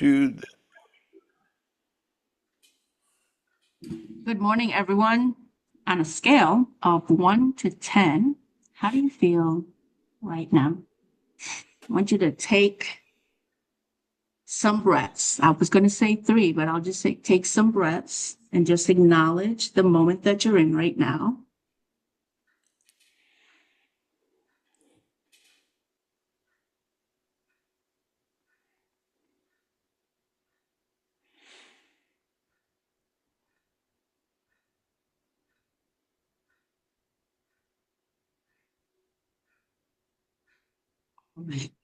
to Good morning, everyone. On a scale of 1 to 10, how do you feel right now? I want you to take some breaths. I was going to say three, but I'll just say take some breaths and just acknowledge the moment that you're in right now.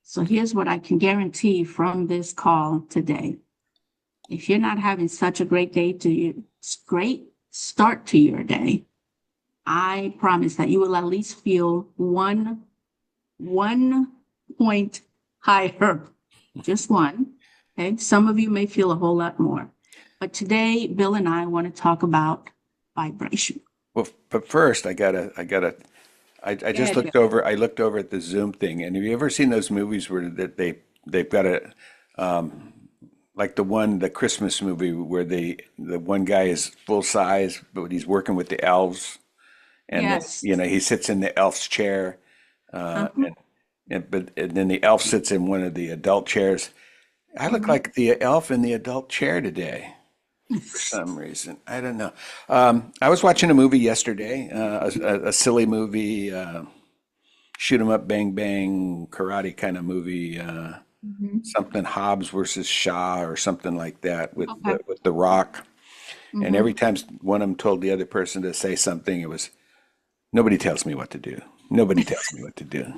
So here's what I can guarantee from this call today. If you're not having such a great day to you, great start to your day, I promise that you will at least feel one point higher, just one. Okay. Some of you may feel a whole lot more. But today, Bill and I want to talk about vibration. well, but first I Go just ahead, Bill. looked over at the Zoom thing, and have you ever seen those movies where they've got a like the Christmas movie where the one guy is full size, but he's working with the elves, and Yes. he sits in the elf's chair, Uh-huh. and then the elf sits in one of the adult chairs. I look Mhm. like the elf in the adult chair today. For some reason. I don't know. I was watching a movie yesterday, a silly movie, shoot 'em up, bang bang, karate kind of movie, Mhm. something Hobbs versus Shaw or something like that Okay. with the Rock. And every Hmm. time one of them told the other person to say something, it was nobody tells me what to do. Nobody tells me what to do.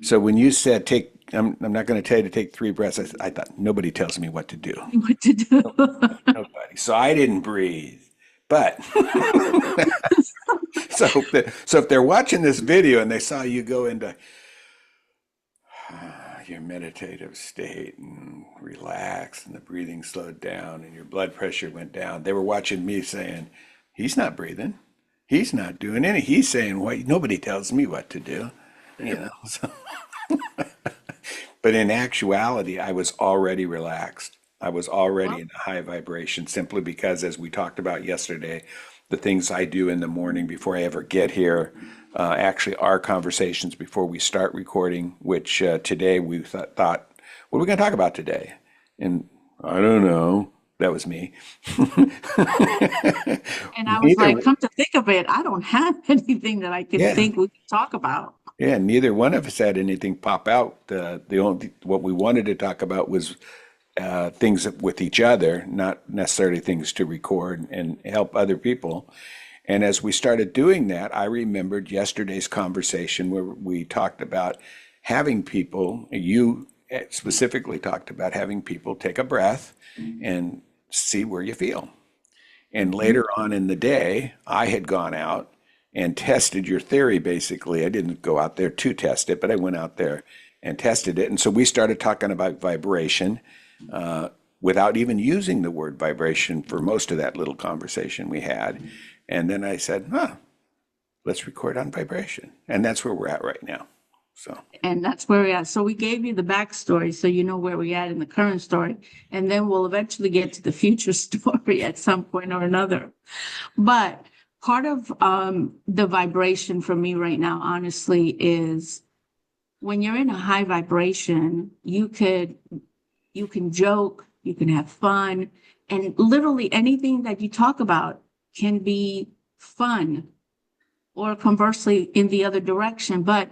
So when you said I'm not going to tell you to take three breaths. I thought nobody tells me what to do. What to do? Nobody. So I didn't breathe. But so if they're watching this video and they saw you go into your meditative state and relax and the breathing slowed down and your blood pressure went down, they were watching me saying, "He's not breathing. He's not doing any. He's saying what nobody tells me what to do." You know. So, but in actuality, I was already relaxed. I was already Well, in a high vibration simply because, as we talked about yesterday, the things I do in the morning before I ever get here actually are conversations before we start recording, which today we thought, what are we going to talk about today? And I don't know. That was me. and I was Neither, like, come to think of it, I don't have anything that I can yeah, think we can talk about. yeah. Neither one of us had anything pop out. The only what we wanted to talk about was things with each other, not necessarily things to record and help other people. And as we started doing that, I remembered yesterday's conversation where we talked about having people, you specifically talked about having people take a breath and see where you feel. And Mhm. later on in the day, I had gone out and tested your theory basically. I didn't go out there to test it, but I went out there and tested it. And so we started talking about vibration without even using the word vibration for most of that little conversation we had. And then I said, let's record on vibration. And that's where we're at right now. So, And that's where we're at. So we gave you the backstory so you know where we're at in the current story. And then we'll eventually get to the future story at some point or another. But part of the vibration for me right now, honestly, is when you're in a high vibration, you can joke, you can have fun, and literally anything that you talk about can be fun or conversely in the other direction. But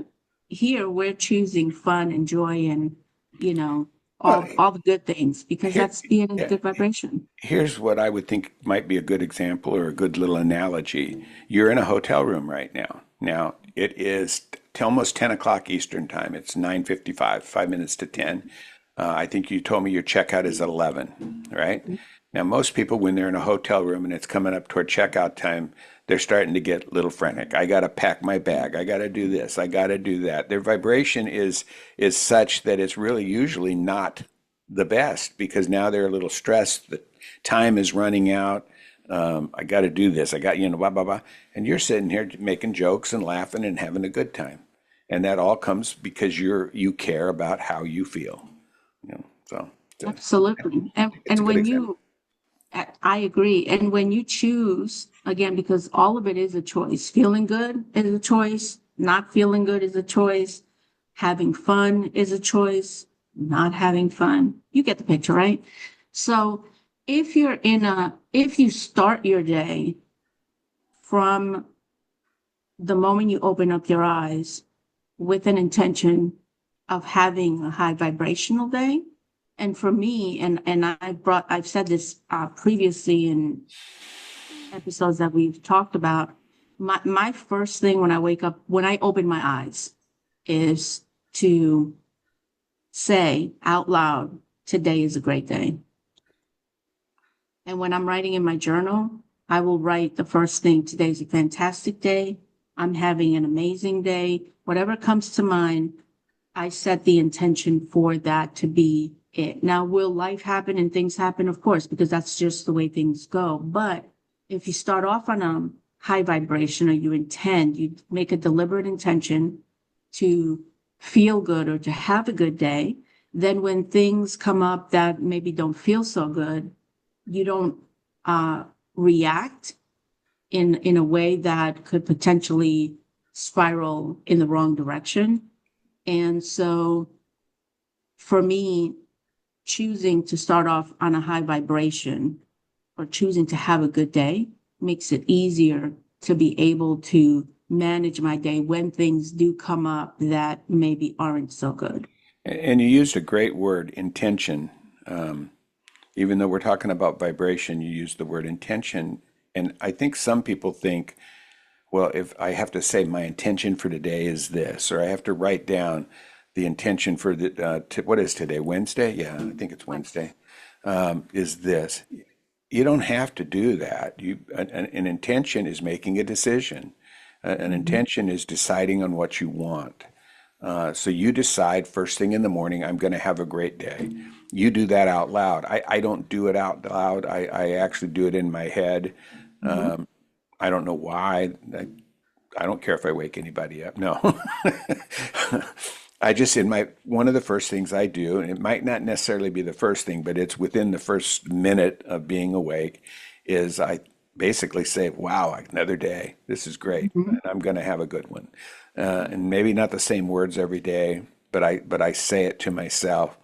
here we're choosing fun and joy and, you know, well, all the good things because here, that's being in a yeah, good vibration. here's what I would think might be a good example or a good little analogy. You're in a hotel room right now. Now, it is almost 10 o'clock Eastern time. It's 9:55, 5 minutes to 10. I think you told me your checkout is at 11, right? Now, most people, when they're in a hotel room and it's coming up toward checkout time, they're starting to get a little frantic. I got to pack my bag. I got to do this. I got to do that. Their vibration is such that it's really usually not the best because now they're a little stressed. The time is running out. I got to do this. I got, blah, blah, blah. And you're sitting here making jokes and laughing and having a good time. And that all comes because you care about how you feel. So So Absolutely. it's a And good when example. you, I agree. And when you choose, again, because all of it is a choice, feeling good is a choice, not feeling good is a choice, having fun is a choice, not having fun. You get the picture, right? So if you start your day from the moment you open up your eyes with an intention of having a high vibrational day. And for me, and I've said this previously in episodes that we've talked about. My first thing when I wake up, when I open my eyes, is to say out loud, "Today is a great day." And when I'm writing in my journal, I will write the first thing, "Today's a fantastic day. I'm having an amazing day." Whatever comes to mind, I set the intention for that to be it. Now, will life happen and things happen? Of course, because that's just the way things go. But if you start off on a high vibration or you make a deliberate intention to feel good or to have a good day, then when things come up that maybe don't feel so good, you don't uh, react in a way that could potentially spiral in the wrong direction. And so for me, choosing to start off on a high vibration or choosing to have a good day makes it easier to be able to manage my day when things do come up that maybe aren't so good. And you used a great word, intention. Um, Even though we're talking about vibration, you use the word intention. And I think some people think, well, if I have to say my intention for today is this, or I have to write down the intention for the, what is today, Wednesday? Yeah, I think it's Wednesday, is this. You don't have to do that. An intention is making a decision. An Mhm. intention is deciding on what you want. So you decide first thing in the morning, I'm going to have a great day. You do that out loud. I don't do it out loud. I actually do it in my head. Mhm. I don't know why. I don't care if I wake anybody up. No. I just, in my, one of the first things I do, and it might not necessarily be the first thing, but it's within the first minute of being awake, is I basically say, wow, another day. This is great. Mhm. And I'm going to have a good one. And maybe not the same words every day, but I say it to myself.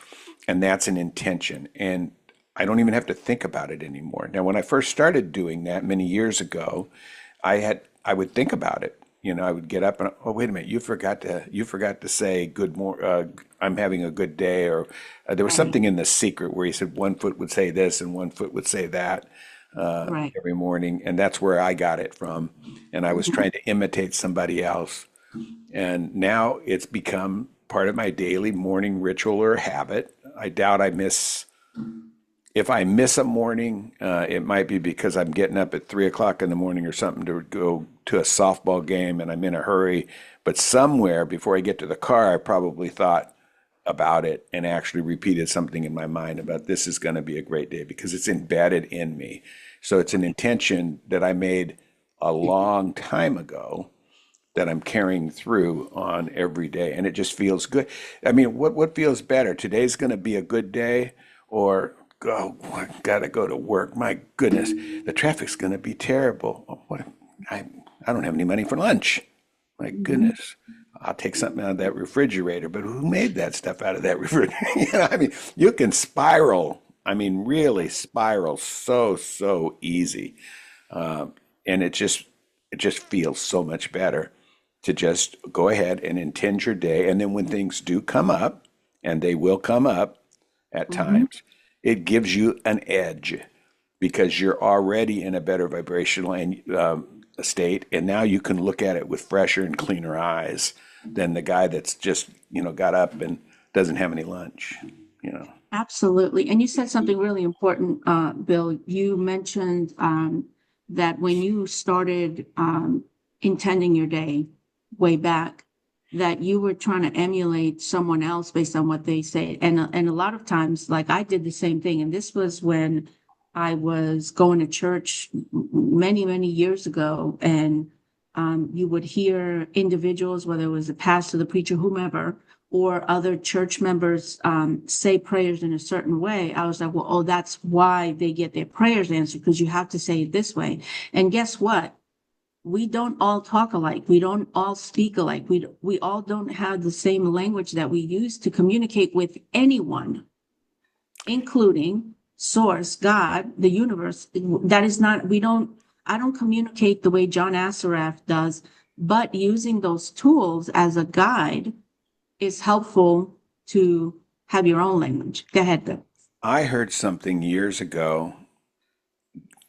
And that's an intention. And I don't even have to think about it anymore. Now, when I first started doing that many years ago, I would think about it. I would get up and, oh, wait a minute, you forgot to say I'm having a good day, or there was Right, something in The Secret where he said one foot would say this and one foot would say that right. every morning, and that's where I got it from. And I was Mhm. trying to imitate somebody else, and now it's become part of my daily morning ritual or habit. I doubt I miss if I miss a morning, it might be because I'm getting up at 3 o'clock in the morning or something to go to a softball game and I'm in a hurry. But somewhere before I get to the car, I probably thought about it and actually repeated something in my mind about this is going to be a great day because it's embedded in me. So it's an intention that I made a long time ago that I'm carrying through on every day, and it just feels good. I mean, what feels better? Today's going to be a good day, or oh, I gotta go to work. My goodness, the traffic's going to be terrible. Oh, what? I I don't have any money for lunch. My Mhm. goodness. I'll take something out of that refrigerator, but who made that stuff out of that refrigerator? I mean, you can spiral. I mean, really spiral so easy, and it just feels so much better to just go ahead and intend your day. And then when things do come up, and they will come up at Mhm. times, it gives you an edge because you're already in a better vibrational state. And now you can look at it with fresher and cleaner eyes than the guy that's just, got up and doesn't have any lunch, you know. Absolutely. And you said something really important, Bill. You mentioned that when you started intending your day way back, that you were trying to emulate someone else based on what they say. And a lot of times, like I did the same thing. And this was when I was going to church many years ago. And you would hear individuals, whether it was the pastor, the preacher, whomever, or other church members say prayers in a certain way, I was like, well, oh, that's why they get their prayers answered, because you have to say it this way. And guess what? We don't all talk alike. We don't all speak alike. We all don't have the same language that we use to communicate with anyone, including source, God, the universe. That is not, I don't communicate the way John Assaraf does, but using those tools as a guide is helpful to have your own language. Go ahead, Bill. I heard something years ago.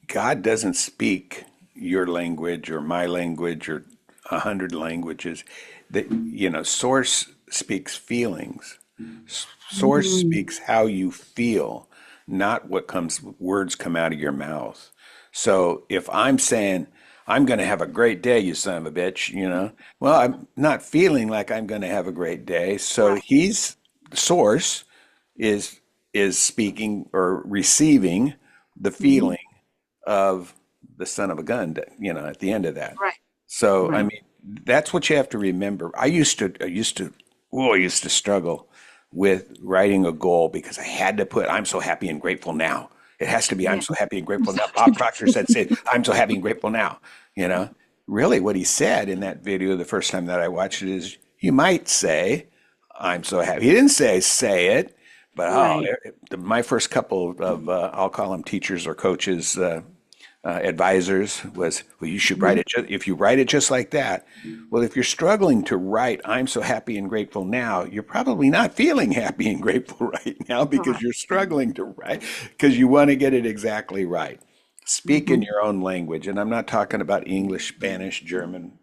God doesn't speak your language or my language or 100 languages. That Source speaks feelings. Source Mhm. speaks how you feel, not what comes words come out of your mouth. So if I'm saying I'm going to have a great day, you son of a bitch, well, I'm not feeling like I'm going to have a great day. So Right. he's Source is is speaking or receiving the Mhm. feeling of the son of a gun, at the end of that. Right. So, I Right. mean, that's what you have to remember. I used to struggle with writing a goal because I had to put, I'm so happy and grateful now. It has to be, I'm Yeah. so happy and grateful now. Bob Proctor said, I'm so happy and grateful now. You know, really what he said in that video the first time that I watched it is, you might say, I'm so happy. He didn't say it, but Right. my first couple of, I'll call them teachers or coaches, advisors was, well, you should write Mhm. it if you write it just like that. Well, if you're struggling to write, I'm so happy and grateful now, you're probably not feeling happy and grateful right now because Correct. you're struggling to write because you want to get it exactly right. Speak in Mhm. your own language. And I'm not talking about English, Spanish, German.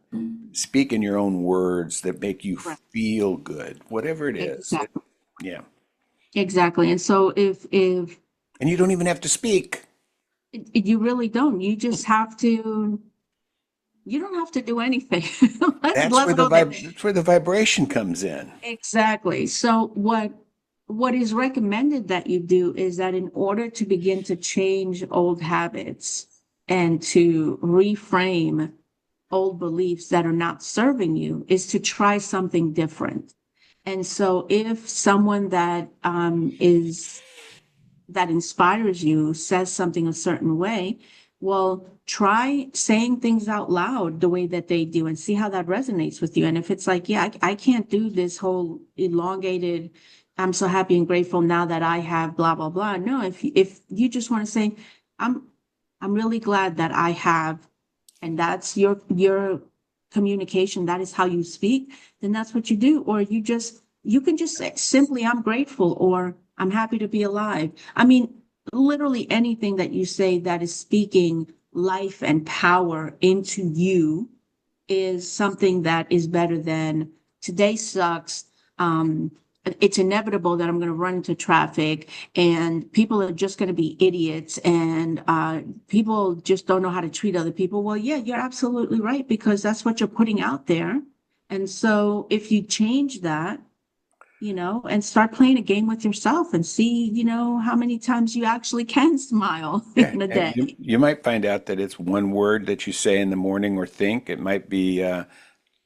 Speak in your own words that make you Right. feel good, whatever it is. Exactly. Yeah. Exactly. And so if And you don't even have to speak. you really don't, you don't have to do anything. Let's go there. That's where the vibration comes in. Exactly. So what is recommended that you do is that in order to begin to change old habits and to reframe old beliefs that are not serving you is to try something different. And so if someone that inspires you says something a certain way, well, try saying things out loud the way that they do and see how that resonates with you. And if it's like, yeah, I can't do this whole elongated, I'm so happy and grateful now that I have blah, blah, blah. No, if you just want to say, I'm I'm really glad that I have, and that's your communication, that is how you speak, then that's what you do. Or you can just say simply, I'm grateful, or I'm happy to be alive. I mean, literally anything that you say that is speaking life and power into you is something that is better than today sucks. It's inevitable that I'm going to run into traffic and people are just going to be idiots and people just don't know how to treat other people. Well, yeah, you're absolutely right, because that's what you're putting out there. And so if you change that, and start playing a game with yourself and see, how many times you actually can smile Yeah, in a and you day. you might find out that it's one word that you say in the morning or think. It might be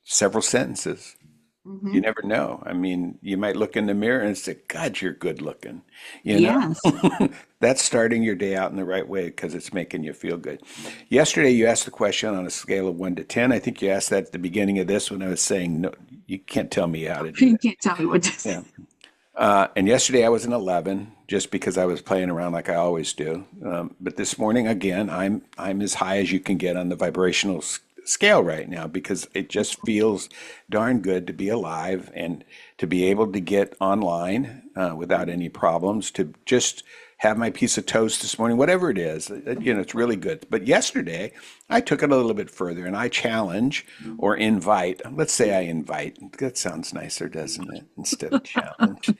several sentences. You Mhm. never know. I mean, you might look in the mirror and say, "God, you're good looking." You know, Yes. that's starting your day out in the right way because it's making you feel good. Yesterday, you asked the question on a scale of 1 to 10. I think you asked that at the beginning of this when I was saying, "No, you can't tell me how to do You that." can't tell me what to say. Yeah. And yesterday I was an 11, just because I was playing around like I always do. But this morning again, I'm as high as you can get on the vibrational scale right now because it just feels darn good to be alive and to be able to get online without any problems. To just have my piece of toast this morning, whatever it is, it's really good. But yesterday, I took it a little bit further and I challenge or invite. Let's say I invite. That sounds nicer, doesn't it? Instead of challenge.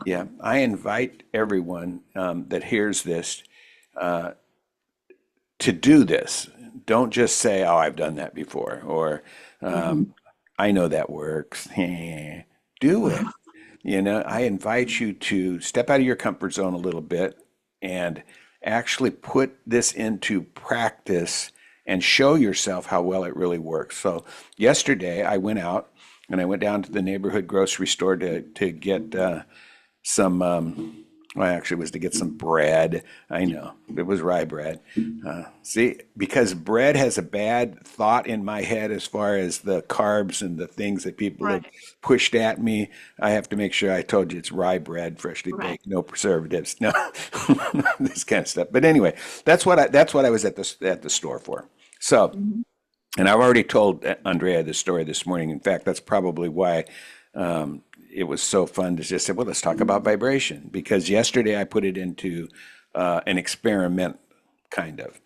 Yeah, I invite everyone that hears this to do this. Don't just say, "Oh, I've done that before," or Mhm. "I know that works." Do it. I invite you to step out of your comfort zone a little bit and actually put this into practice and show yourself how well it really works. So, yesterday I went out and I went down to the neighborhood grocery store to get some. Well, actually, it was to get some bread. I know it was rye bread. See, because bread has a bad thought in my head as far as the carbs and the things that people have Right, pushed at me. I have to make sure I told you it's rye bread, freshly right. baked, no preservatives, no this kind of stuff. But anyway, that's what I was at the store for. So. Mhm. And I've already told Andrea this story this morning. In fact, that's probably why it was so fun to just say, well, let's talk about vibration. Because yesterday I put it into an experiment, kind of.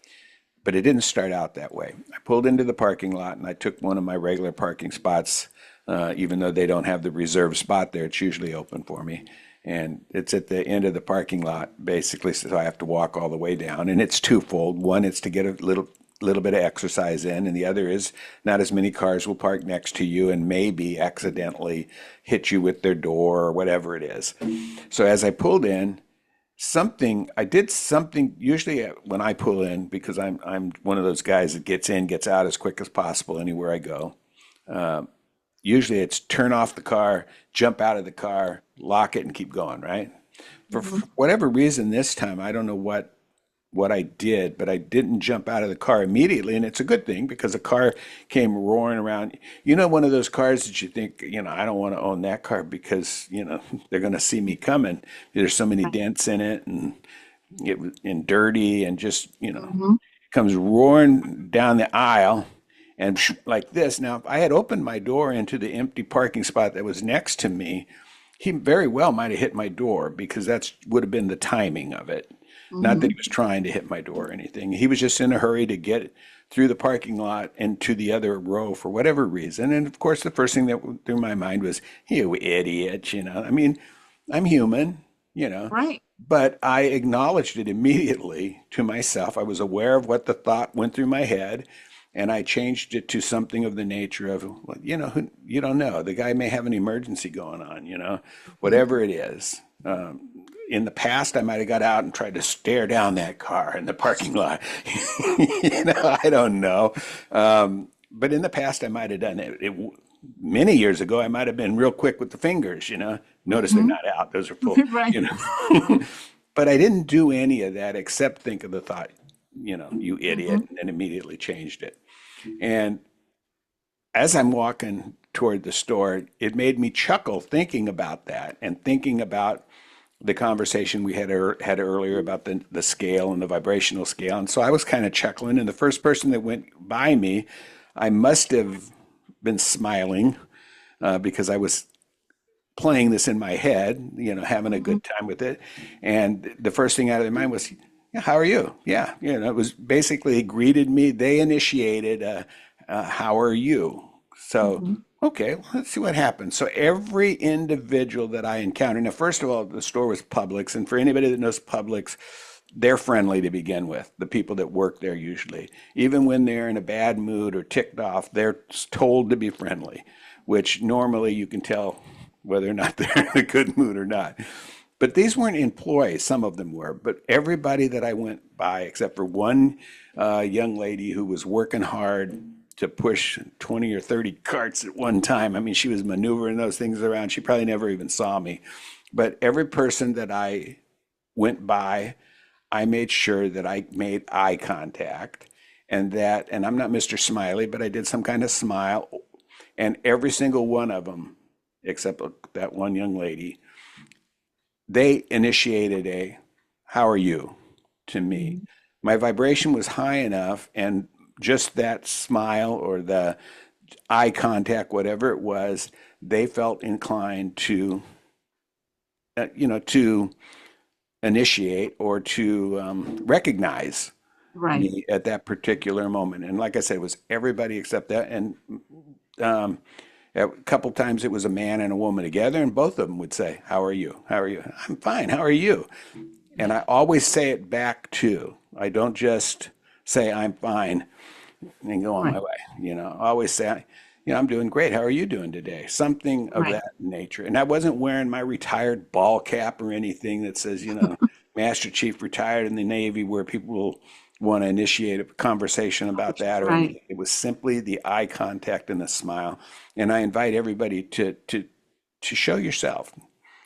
But it didn't start out that way. I pulled into the parking lot and I took one of my regular parking spots, even though they don't have the reserved spot there, it's usually open for me. And it's at the end of the parking lot, basically, so I have to walk all the way down. And it's twofold. One, it's to get a little bit of exercise in, and the other is not as many cars will park next to you and maybe accidentally hit you with their door or whatever it is. So as I pulled in, I did something usually when I pull in because I'm one of those guys that gets in, gets out as quick as possible anywhere I go. Usually it's turn off the car, jump out of the car, lock it, and keep going, right? For Mhm. whatever reason this time, I don't know what I did, but I didn't jump out of the car immediately, and it's a good thing because a car came roaring around. You know, one of those cars that you think, I don't want to own that car because they're going to see me coming. There's so many Right. dents in it, and and dirty, and just Mhm. comes roaring down the aisle and like this. Now, if I had opened my door into the empty parking spot that was next to me, he very well might have hit my door because that would have been the timing of it. Not that he Mhm. was trying to hit my door or anything. He was just in a hurry to get through the parking lot and to the other row for whatever reason. And of course, the first thing that went through my mind was, you idiot. I mean, I'm human. Right. But I acknowledged it immediately to myself. I was aware of what the thought went through my head, and I changed it to something of the nature of, well, you don't know. The guy may have an emergency going on, Mhm. whatever it is. In the past, I might have got out and tried to stare down that car in the parking lot. I don't know. But in the past, I might have done it. Many years ago, I might have been real quick with the fingers. Notice they're Mhm. not out; those are full. Right. You know. But I didn't do any of that except think of the thought, you idiot, Mhm. and then immediately changed it. And as I'm walking toward the store, it made me chuckle thinking about that and thinking about the conversation we had earlier about the scale and the vibrational scale. And so I was kind of chuckling. And the first person that went by me, I must have been smiling because I was playing this in my head, having a Mhm. good time with it. And the first thing out of their mind was, yeah, how are you? Yeah, it was basically he greeted me. They initiated, how are you? So, Mhm. okay, well, let's see what happens. So every individual that I encountered, now, first of all, the store was Publix. And for anybody that knows Publix, they're friendly to begin with, the people that work there usually. Even when they're in a bad mood or ticked off, they're told to be friendly, which normally you can tell whether or not they're in a good mood or not. But these weren't employees, some of them were, but everybody that I went by, except for one young lady who was working hard to push 20 or 30 carts at one time. I mean, she was maneuvering those things around. She probably never even saw me. But every person that I went by, I made sure that I made eye contact and I'm not Mr. Smiley, but I did some kind of smile. And every single one of them, except that one young lady, they initiated a, how are you, to me. Mhm. My vibration was high enough, and just that smile or the eye contact, whatever it was, they felt inclined to initiate or to recognize Right. me at that particular moment. And like I said, it was everybody except that. And um, a couple times it was a man and a woman together, and both of them would say, how are you? How are you? I'm fine. How are you? And I always say it back too. I don't just say I'm fine and go on my Right. way. I always say, I'm doing great. How are you doing today? Something of Right. that nature. And I wasn't wearing my retired ball cap or anything that says, Master Chief retired in the Navy, where people will want to initiate a conversation about that or Right. anything. It was simply the eye contact and the smile. And I invite everybody to show yourself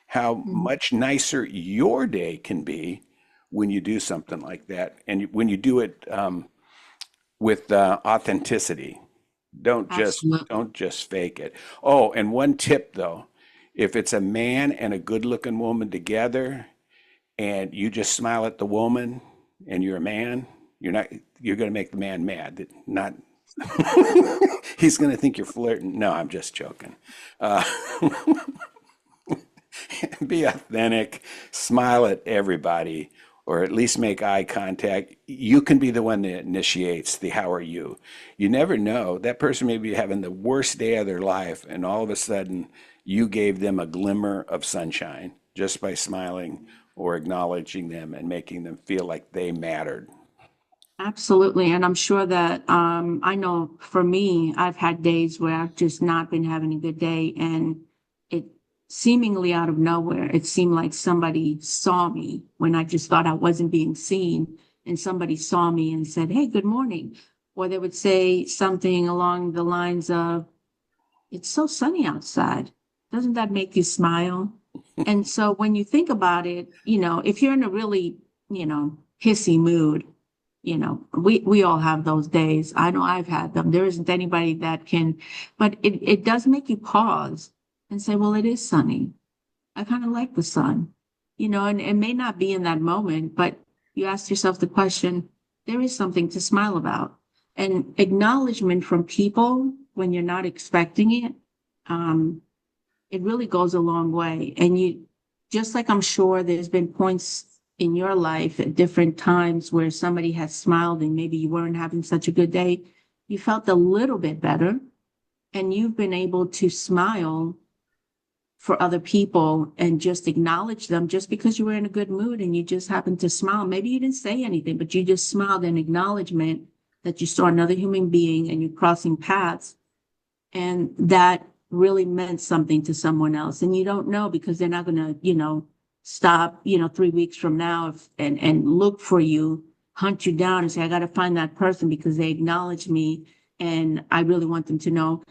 how Mhm. much nicer your day can be when you do something like that, and when you do it with authenticity. Absolutely. Don't just fake it. Oh, and one tip though, if it's a man and a good-looking woman together, and you just smile at the woman, and you're a man, you're not you're going to make the man mad. Not he's going to think you're flirting. No, I'm just joking. Uh, be authentic, smile at everybody, or at least make eye contact. You can be the one that initiates the how are you. You never know. That person may be having the worst day of their life, and all of a sudden you gave them a glimmer of sunshine just by smiling or acknowledging them and making them feel like they mattered. Absolutely. And I'm sure that I know for me, I've had days where I've just not been having a good day. And it seemingly out of nowhere, it seemed like somebody saw me when I just thought I wasn't being seen. And somebody saw me and said, "Hey, good morning." Or they would say something along the lines of, "It's so sunny outside. Doesn't that make you smile?" And so when you think about it, if you're in a really, hissy mood, we all have those days. I know I've had them. There isn't anybody that can, but it does make you pause and say, well, it is sunny. I kind of like the sun, and it may not be in that moment, but you ask yourself the question, there is something to smile about. And acknowledgement from people when you're not expecting it, um, it really goes a long way. And just like I'm sure there's been points in your life at different times where somebody has smiled and maybe you weren't having such a good day, you felt a little bit better and you've been able to smile for other people and just acknowledge them just because you were in a good mood and you just happened to smile. Maybe you didn't say anything, but you just smiled in acknowledgement that you saw another human being and you're crossing paths and that really meant something to someone else. And you don't know because they're not going to, stop, 3 weeks from now and look for you, hunt you down and say, I got to find that person because they acknowledge me and I really want them to know,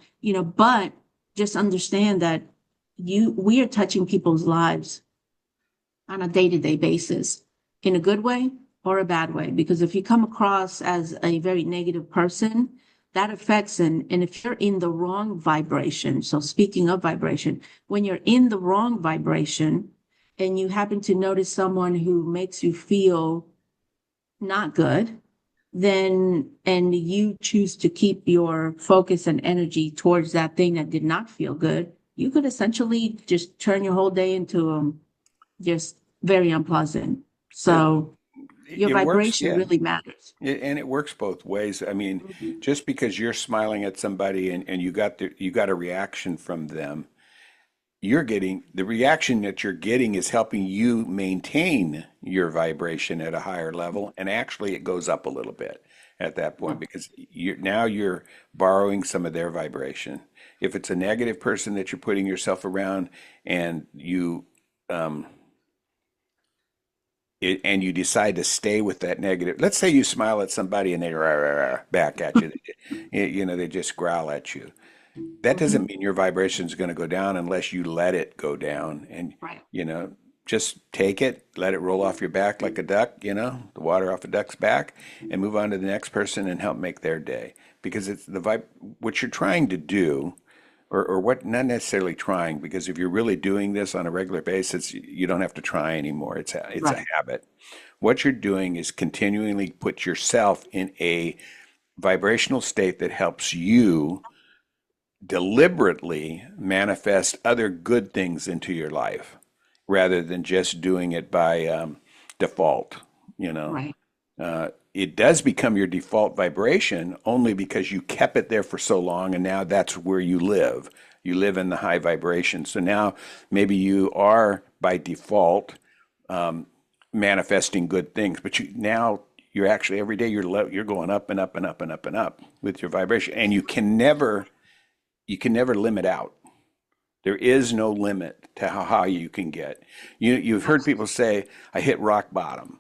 but just understand that we are touching people's lives on a day-to-day basis in a good way or a bad way. Because if you come across as a very negative person, that affects and if you're in the wrong vibration, so speaking of vibration, when you're in the wrong vibration and you happen to notice someone who makes you feel not good, then and you choose to keep your focus and energy towards that thing that did not feel good, you could essentially just turn your whole day into just very unpleasant. It, So your it works, vibration yeah. really matters. And it works both ways. I mean, Mhm. just because you're smiling at somebody and you got a reaction from them, you're getting the reaction that you're getting is helping you maintain your vibration at a higher level, and actually it goes up a little bit at that point because you're borrowing some of their vibration. If it's a negative person that you're putting yourself around and um, and you decide to stay with that negative, let's say you smile at somebody and they rah, rah, rah, back at you. They just growl at you. That doesn't Mhm. mean your vibration is going to go down unless you let it go down. And, Right. you know, just take it, let it roll off your back like a duck, the water off a duck's back, and move on to the next person and help make their day. Because it's what you're trying to do, or what, not necessarily trying, because if you're really doing this on a regular basis, you don't have to try anymore. It's a Right. habit. What you're doing is continually put yourself in a vibrational state that helps you deliberately manifest other good things into your life rather than just doing it by default. You know, Right. it does become your default vibration only because you kept it there for so long and now that's where you live. You live in the high vibration. So now maybe you are by default manifesting good things, but you're actually every day you're going up and up and up and up and up with your vibration, and you can never limit out. There is no limit to how high you can get. You've heard people Absolutely. say, "I hit rock bottom."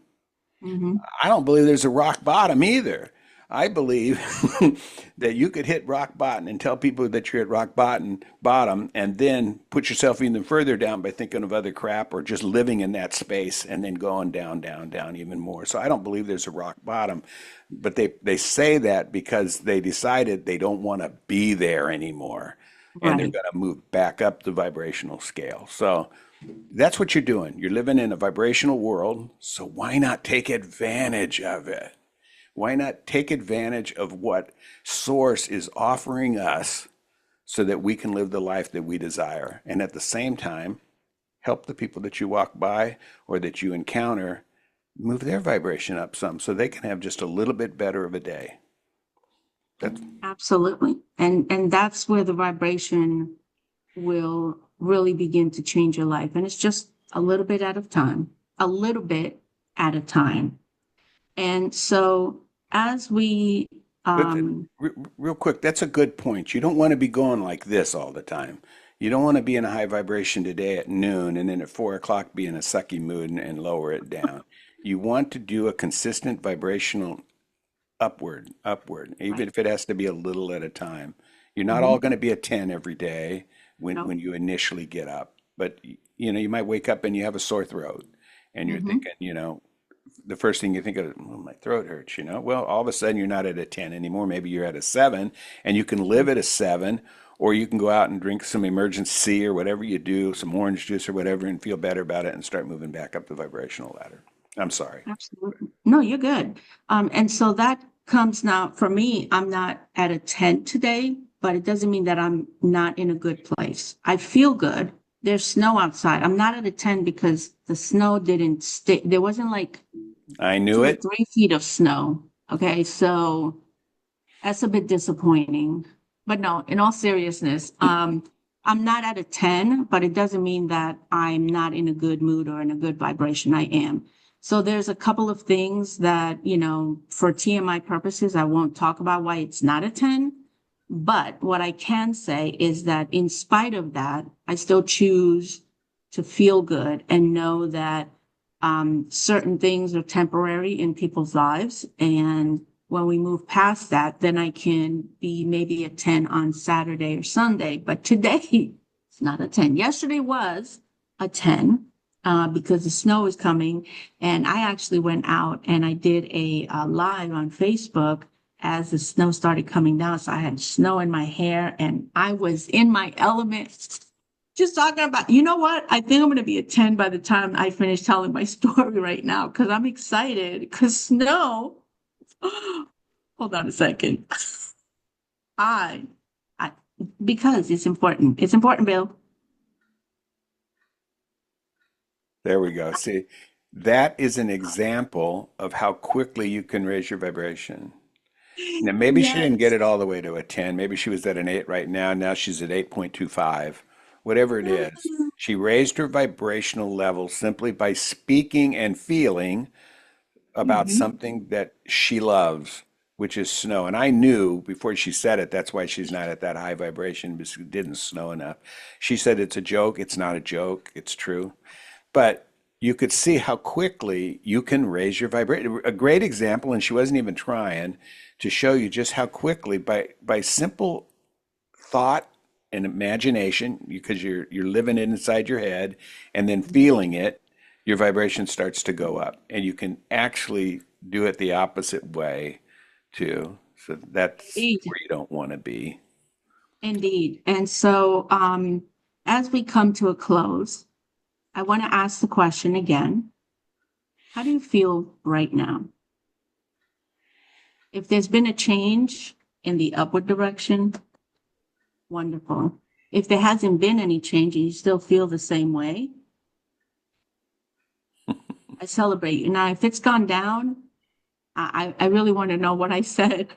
Hmm. I don't believe there's a rock bottom either. I believe that you could hit rock bottom and tell people that you're at bottom, and then put yourself even further down by thinking of other crap or just living in that space and then going down, down, down even more. So I don't believe there's a rock bottom, but they say that because they decided they don't want to be there anymore, and they're Right. going to move back up the vibrational scale. So that's what you're doing. You're living in a vibrational world, so why not take advantage of it? Why not take advantage of what Source is offering us so that we can live the life that we desire? And at the same time, help the people that you walk by or that you encounter move their vibration up some so they can have just a little bit better of a day. That's Absolutely. And that's where the vibration will really begin to change your life. And it's just a little bit at a time, a little bit at a time. And so as we But um real quick, that's a good point. You don't want to be going like this all the time. You don't want to be in a high vibration today at noon and then at 4 o'clock be in a sucky mood and lower it down. You want to do a consistent vibrational upward, even right. if it has to be a little at a time. You're not all Hmm. going to be a 10 every day No. when you initially get up. But you might wake up and you have a sore throat and you're Hmm. thinking, the first thing you think of, well, my throat hurts. Well, all of a sudden you're not at a 10 anymore. Maybe you're at a 7 and you can live at a 7, or you can go out and drink some emergency or whatever you do, some orange juice or whatever, and feel better about it and start moving back up the vibrational ladder. I'm sorry. Absolutely. No, you're good. And so that comes now for me, I'm not at a 10 today, but it doesn't mean that I'm not in a good place. I feel good. There's snow outside. I'm not at a 10 because the snow didn't stay. There wasn't like I knew two or it. 3 feet of snow. Okay. So that's a bit disappointing. But no, in all seriousness, I'm not at a 10, but it doesn't mean that I'm not in a good mood or in a good vibration. I am. So there's a couple of things that, for TMI purposes, I won't talk about why it's not a 10. But what I can say is that in spite of that, I still choose to feel good and know that certain things are temporary in people's lives. And when we move past that, then I can be maybe a 10 on Saturday or Sunday. But today, it's not a 10. Yesterday was a 10 because the snow is coming. And I actually went out and I did a live on Facebook as the snow started coming down. So I had snow in my hair and I was in my element. Just talking about, you know what? I think I'm going to be a 10 by the time I finish telling my story right now because I'm excited because snow. Hold on a second. I, I, because it's important. It's important, Bill. There we go. See, that is an example of how quickly you can raise your vibration. Now, maybe she didn't get Yes. it all the way to a 10. Maybe she was at an 8 right now. Now she's at 8.25. Whatever it is, she raised her vibrational level simply by speaking and feeling about Hmm. something that she loves, which is snow. And I knew before she said it, that's why she's not at that high vibration because it didn't snow enough. She said it's a joke. It's not a joke. It's true. But you could see how quickly you can raise your vibration. A great example, and she wasn't even trying to show you just how quickly by simple thought and imagination, because you're living it inside your head and then feeling it, your vibration starts to go up. And you can actually do it the opposite way too. So that's Indeed. where you don't want to be. Indeed. And so, as we come to a close, I want to ask the question again. How do you feel right now? If there's been a change in the upward direction, wonderful. If there hasn't been any change and you still feel the same way, I celebrate you. Now, if it's gone down, I really want to know what I said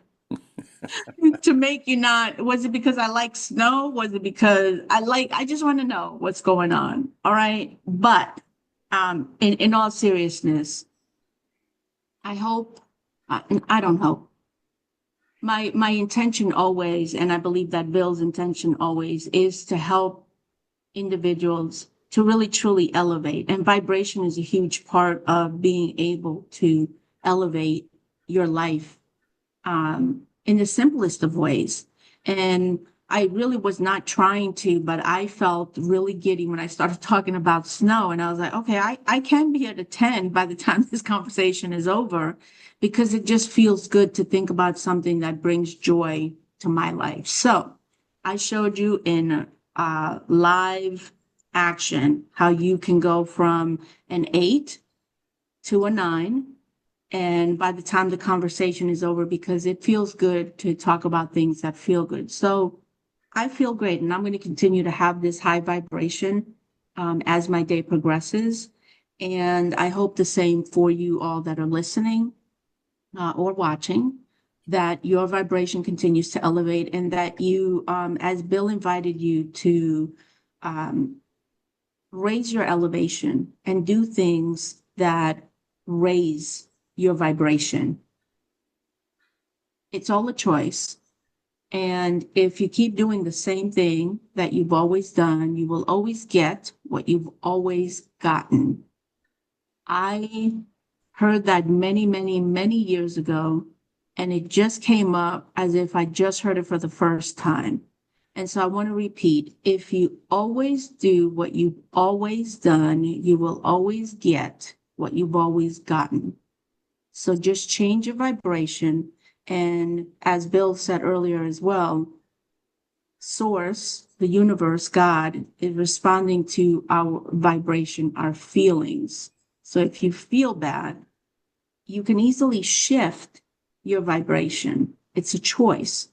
to make you not. Was it because I like snow? Was it because I just want to know what's going on. All right. But in all seriousness, I hope, I don't hope. My intention always, and I believe that Bill's intention always is to help individuals to really truly elevate. And vibration is a huge part of being able to elevate your life in the simplest of ways. And I really was not trying to, but I felt really giddy when I started talking about snow. And I was like, okay, I can be at a 10 by the time this conversation is over, because it just feels good to think about something that brings joy to my life. So I showed you in live action how you can go from an 8 to a 9, and by the time the conversation is over, because it feels good to talk about things that feel good. So I feel great, and I'm going to continue to have this high vibration as my day progresses. And I hope the same for you all that are listening or watching, that your vibration continues to elevate, and that you, as Bill invited you to um, raise your elevation and do things that raise your vibration. It's all a choice. And if you keep doing the same thing that you've always done, you will always get what you've always gotten. I heard that many, many, many years ago, and it just came up as if I just heard it for the first time. And so I want to repeat, if you always do what you've always done, you will always get what you've always gotten. So just change your vibration. And as Bill said earlier as well, Source, the universe, God, is responding to our vibration, our feelings. So if you feel bad, you can easily shift your vibration. It's a choice.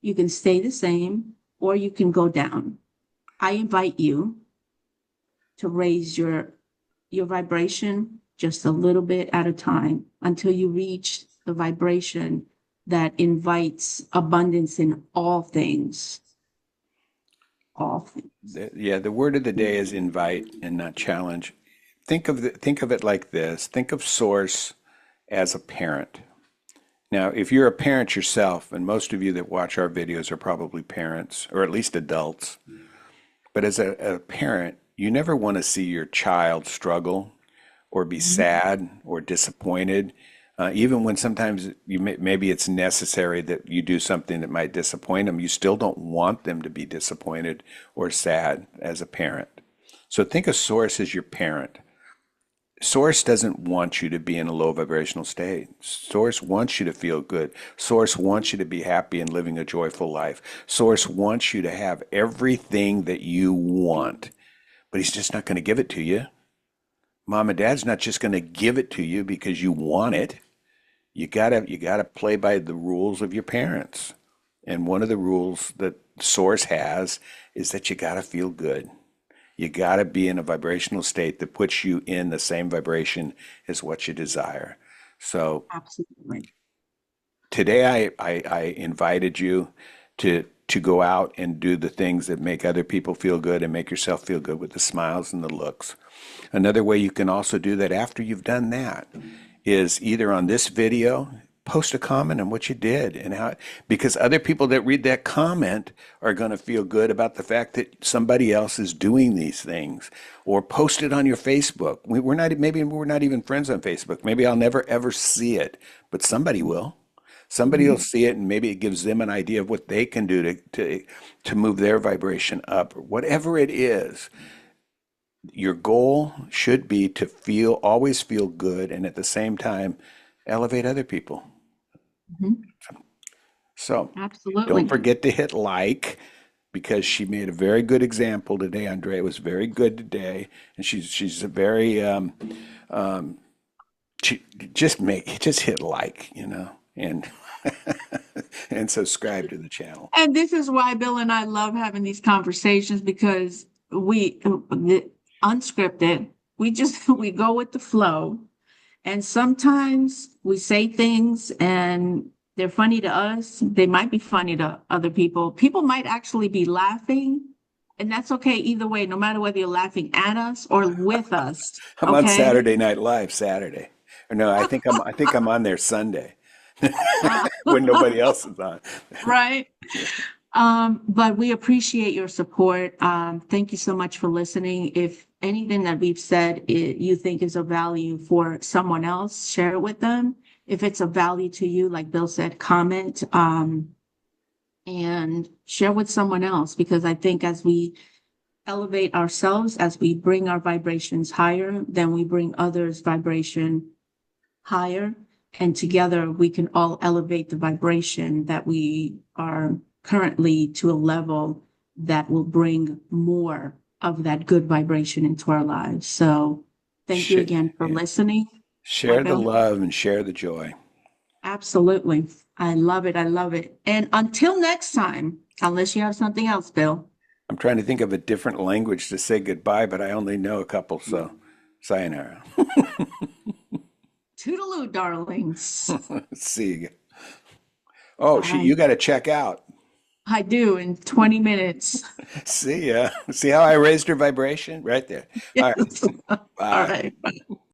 You can stay the same or you can go down. I invite you to raise your vibration just a little bit at a time until you reach the vibration that invites abundance in all things. All things. Yeah, the word of the day is invite and not challenge. Think of it like this. Think of Source as a parent. Now, if you're a parent yourself, and most of you that watch our videos are probably parents, or at least adults, but as a parent, you never want to see your child struggle or be Mhm. sad or disappointed, even when sometimes maybe it's necessary that you do something that might disappoint them. You still don't want them to be disappointed or sad as a parent. So think of Source as your parent. Source doesn't want you to be in a low vibrational state. Source wants you to feel good. Source wants you to be happy and living a joyful life. Source wants you to have everything that you want, but he's just not going to give it to you. Mom and dad's not just going to give it to you because you want it. You gotta play by the rules of your parents. And one of the rules that Source has is that you gotta feel good. You gotta be in a vibrational state that puts you in the same vibration as what you desire. So Absolutely. today I invited you to go out and do the things that make other people feel good and make yourself feel good with the smiles and the looks. Another way you can also do that after you've done that is either on this video, post a comment on what you did and how, because other people that read that comment are going to feel good about the fact that somebody else is doing these things, or post it on your Facebook. We're not, maybe we're not even friends on Facebook. Maybe I'll never ever see it, but somebody will. Somebody will Mhm. see it, and maybe it gives them an idea of what they can do to move their vibration up. Whatever it is, your goal should be to always feel good, and at the same time elevate other people. Mhm. So don't Absolutely. forget to hit like, because she made a very good example today. Andrea was very good today, and she's a very she, just hit like, and and subscribe to the channel. And this is why Bill and I love having these conversations, because the unscripted, we just we go with the flow. And sometimes we say things and they're funny to us. They might be funny to other people. People might actually be laughing, and that's okay either way, no matter whether you're laughing at us or with us. I'm on Okay. Saturday Night Live Saturday. Or no, I think I'm on there Sunday Uh, when nobody else is on. right. But we appreciate your support. Thank you so much for listening. If anything that we've said you think is of value for someone else, share it with them. If it's of value to you, like Bill said, comment, and share with someone else, because I think as we elevate ourselves, as we bring our vibrations higher, then we bring others' vibration higher. And together we can all elevate the vibration that we are currently to a level that will bring more of that good vibration into our lives. So thank you Sh- again for yeah. listening. What, Share the Bill? love and share the joy. Absolutely. I love it. I love it. And until next time, unless you have something else, Bill. I'm trying to think of a different language to say goodbye, but I only know a couple, so sayonara. Toodaloo, darlings. See you. Oh, shoot, Bye. you got to check out. I do in 20 minutes. See ya. See how I raised her vibration? Right there. All right. Yes. All Bye. right.